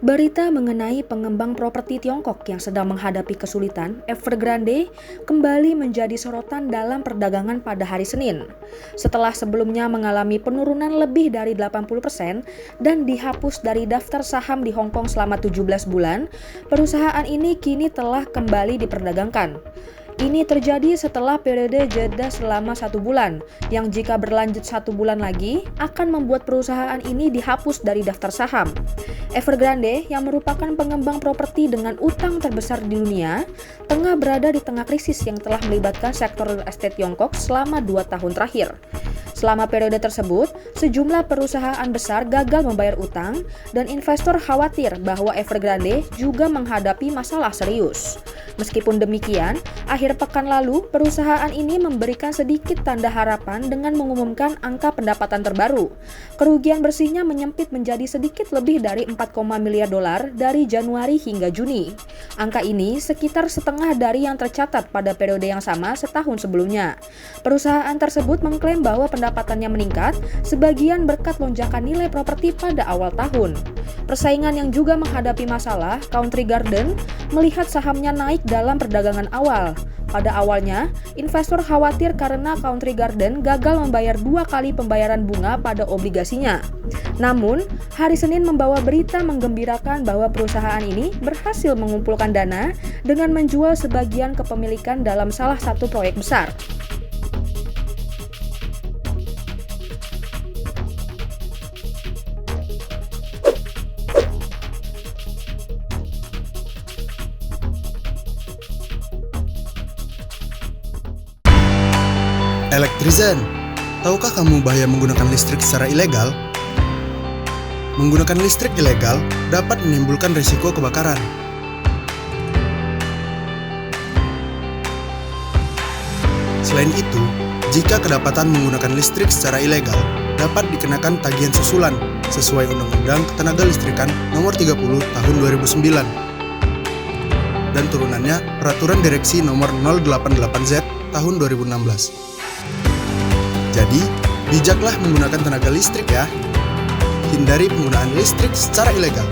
Berita mengenai pengembang properti Tiongkok yang sedang menghadapi kesulitan, Evergrande, kembali menjadi sorotan dalam perdagangan pada hari Senin. Setelah sebelumnya mengalami penurunan lebih dari 80% dan dihapus dari daftar saham di Hong Kong selama 17 bulan, perusahaan ini kini telah kembali diperdagangkan. Ini terjadi setelah periode jeda selama 1 bulan, yang jika berlanjut 1 bulan lagi, akan membuat perusahaan ini dihapus dari daftar saham. Evergrande, yang merupakan pengembang properti dengan utang terbesar di dunia, tengah berada di tengah krisis yang telah melibatkan sektor real estate Tiongkok selama 2 tahun terakhir. Selama periode tersebut, sejumlah perusahaan besar gagal membayar utang dan investor khawatir bahwa Evergrande juga menghadapi masalah serius. Meskipun demikian, akhir pekan lalu, perusahaan ini memberikan sedikit tanda harapan dengan mengumumkan angka pendapatan terbaru. Kerugian bersihnya menyempit menjadi sedikit lebih dari 4, miliar dolar dari Januari hingga Juni. Angka ini sekitar setengah dari yang tercatat pada periode yang sama setahun sebelumnya. Perusahaan tersebut mengklaim bahwa pendapatannya meningkat, sebagian berkat lonjakan nilai properti pada awal tahun. Persaingan yang juga menghadapi masalah, Country Garden, melihat sahamnya naik dalam perdagangan awal. Pada awalnya, investor khawatir karena Country Garden gagal membayar 2 kali pembayaran bunga pada obligasinya. Namun, hari Senin membawa berita menggembirakan bahwa perusahaan ini berhasil mengumpulkan dana dengan menjual sebagian kepemilikan dalam salah satu proyek besar. Elektrizen, tahukah kamu bahaya menggunakan listrik secara ilegal? Menggunakan listrik ilegal dapat menimbulkan risiko kebakaran. Selain itu, jika kedapatan menggunakan listrik secara ilegal, dapat dikenakan tagihan susulan sesuai Undang-Undang Ketenagalistrikan Nomor 30 Tahun 2009 dan turunannya Peraturan Direksi Nomor 088Z Tahun 2016. Jadi, bijaklah menggunakan tenaga listrik ya. Hindari penggunaan listrik secara ilegal.